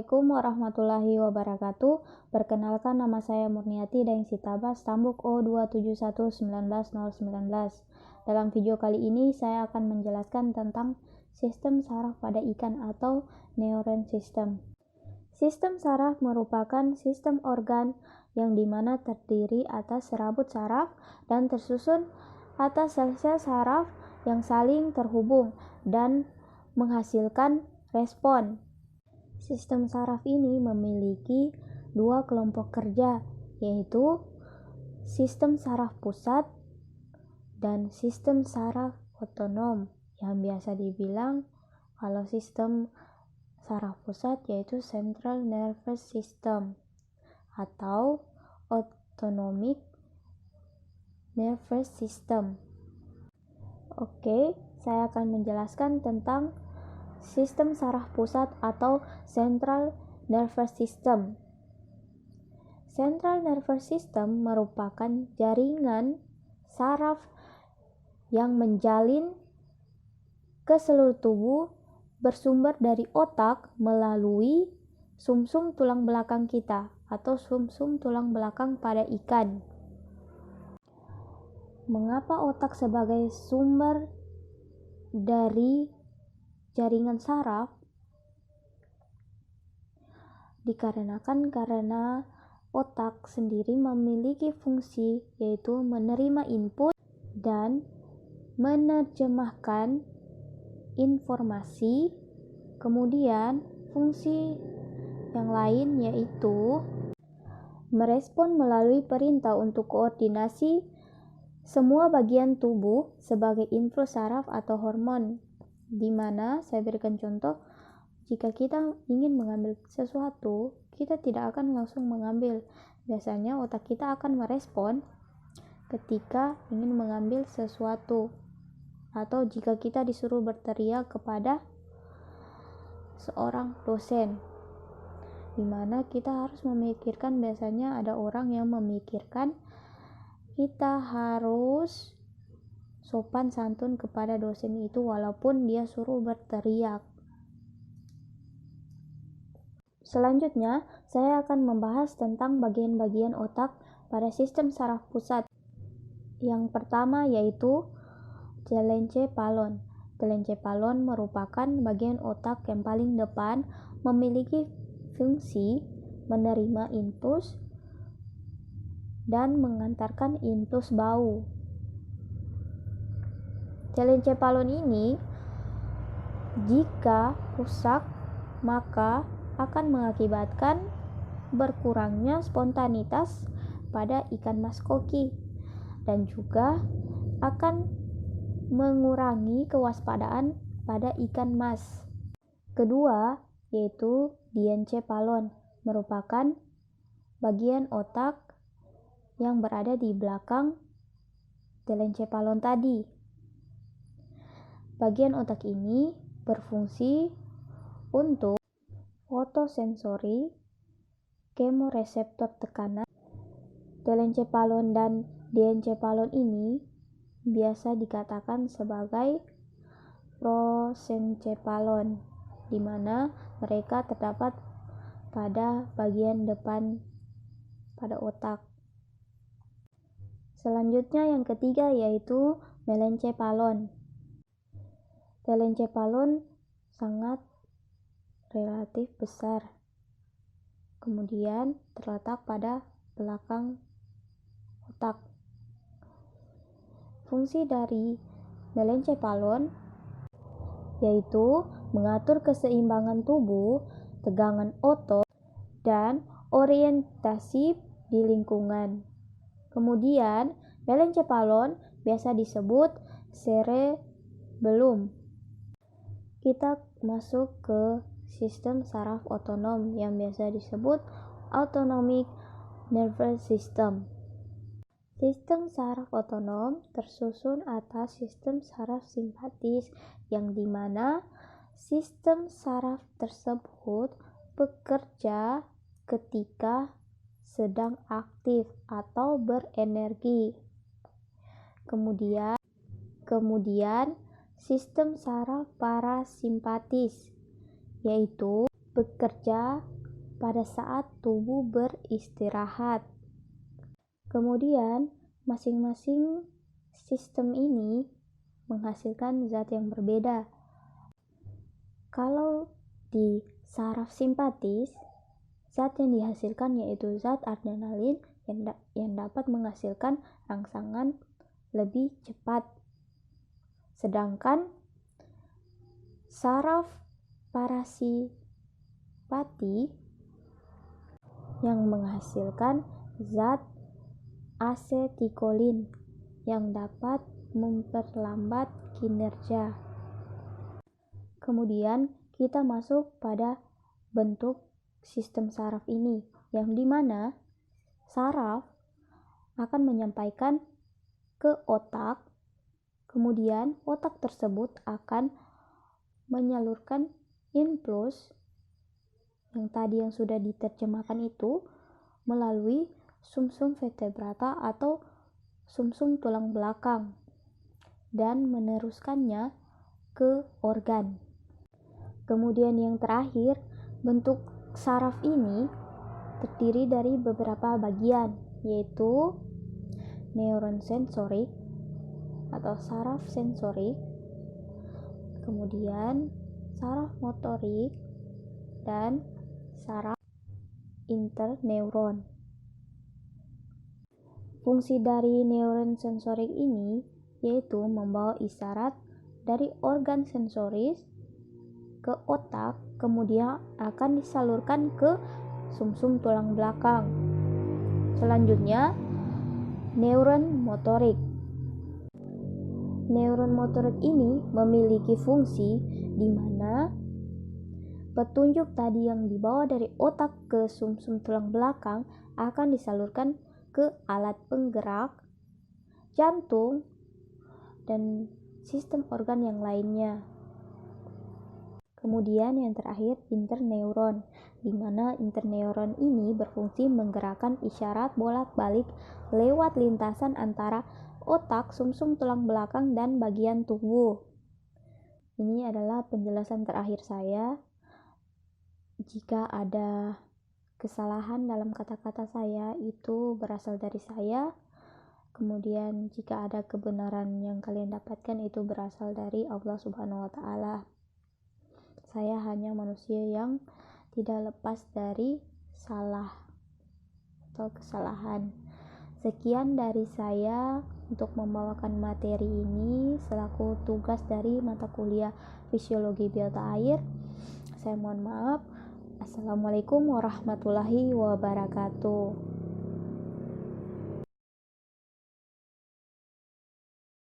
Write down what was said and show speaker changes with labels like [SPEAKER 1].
[SPEAKER 1] Assalamualaikum warahmatullahi wabarakatuh. Perkenalkan, nama saya Murniati Daengsitabas, Tambuk O2711919. Dalam video kali ini saya akan menjelaskan tentang sistem saraf pada ikan atau neuron system. Sistem saraf merupakan sistem organ yang dimana terdiri atas serabut saraf dan tersusun atas sel-sel saraf yang saling terhubung dan menghasilkan respon. Sistem saraf ini memiliki dua kelompok kerja, yaitu sistem saraf pusat dan sistem saraf otonom, yang biasa dibilang kalau sistem saraf pusat yaitu central nervous system atau autonomic nervous system. Oke, saya akan menjelaskan tentang sistem saraf pusat atau central nervous system. Central nervous system merupakan jaringan saraf yang menjalin ke seluruh tubuh bersumber dari otak melalui sumsum tulang belakang kita atau sumsum tulang belakang pada ikan. Mengapa otak sebagai sumber dari jaringan saraf? Dikarenakan karena otak sendiri memiliki fungsi yaitu menerima input dan menerjemahkan informasi. Kemudian fungsi yang lain yaitu merespon melalui perintah untuk koordinasi semua bagian tubuh sebagai influx saraf atau hormon, di mana saya berikan contoh, jika kita ingin mengambil sesuatu, kita tidak akan langsung mengambil. Biasanya otak kita akan merespon ketika ingin mengambil sesuatu, atau jika kita disuruh berteriak kepada seorang dosen, di mana kita harus memikirkan, biasanya ada orang yang memikirkan kita harus sopan santun kepada dosen itu walaupun dia suruh berteriak. Selanjutnya, saya akan membahas tentang bagian-bagian otak pada sistem saraf pusat. Yang pertama yaitu telencephalon. Telencephalon merupakan bagian otak yang paling depan, memiliki fungsi menerima impuls dan mengantarkan impuls bau. Telencephalon ini jika rusak maka akan mengakibatkan berkurangnya spontanitas pada ikan mas koki dan juga akan mengurangi kewaspadaan pada ikan mas. Kedua yaitu diencephalon, merupakan bagian otak yang berada di belakang telencephalon tadi. Bagian otak ini berfungsi untuk fotosensori, kemoreseptor tekanan. Telencephalon dan diencephalon ini biasa dikatakan sebagai prosencephalon, di mana mereka terdapat pada bagian depan pada otak. Selanjutnya yang ketiga yaitu melencephalon. Telencephalon sangat relatif besar, kemudian terletak pada belakang otak. Fungsi dari melencephalon yaitu mengatur keseimbangan tubuh, tegangan otot, dan orientasi di lingkungan. Kemudian melencephalon biasa disebut cerebellum. Kita masuk ke sistem saraf otonom yang biasa disebut autonomic nervous system. Sistem saraf otonom tersusun atas sistem saraf simpatis, yang dimana sistem saraf tersebut bekerja ketika sedang aktif atau berenergi. Kemudian sistem saraf parasimpatis, yaitu bekerja pada saat tubuh beristirahat. Kemudian, masing-masing sistem ini menghasilkan zat yang berbeda. Kalau di saraf simpatis, zat yang dihasilkan yaitu zat adrenalin yang dapat menghasilkan rangsangan lebih cepat. Sedangkan saraf parasimpati yang menghasilkan zat asetilkolin yang dapat memperlambat kinerja. Kemudian kita masuk pada bentuk sistem saraf ini, yang dimana saraf akan menyampaikan ke otak, kemudian otak tersebut akan menyalurkan impuls yang tadi yang sudah diterjemahkan itu melalui sumsum vertebrata atau sumsum tulang belakang dan meneruskannya ke organ. Kemudian yang terakhir, bentuk saraf ini terdiri dari beberapa bagian, yaitu neuron sensorik atau saraf sensorik, kemudian saraf motorik, dan saraf interneuron. Fungsi dari neuron sensorik ini yaitu membawa isyarat dari organ sensoris ke otak, kemudian akan disalurkan ke sumsum tulang belakang. Selanjutnya, neuron motorik. Neuron motorik ini memiliki fungsi di mana petunjuk tadi yang dibawa dari otak ke sumsum tulang belakang akan disalurkan ke alat penggerak, jantung, dan sistem organ yang lainnya. Kemudian yang terakhir, interneuron, di mana interneuron ini berfungsi menggerakkan isyarat bolak-balik lewat lintasan antara otak, sumsum tulang belakang, dan bagian tubuh. Ini adalah penjelasan terakhir saya. Jika ada kesalahan dalam kata-kata saya, itu berasal dari saya. Kemudian jika ada kebenaran yang kalian dapatkan, itu berasal dari Allah Subhanahu wa Ta'ala. Saya hanya manusia yang tidak lepas dari salah atau kesalahan. Sekian dari saya untuk membawakan materi ini selaku tugas dari mata kuliah Fisiologi Biota Air. Saya mohon maaf. Assalamualaikum warahmatullahi wabarakatuh.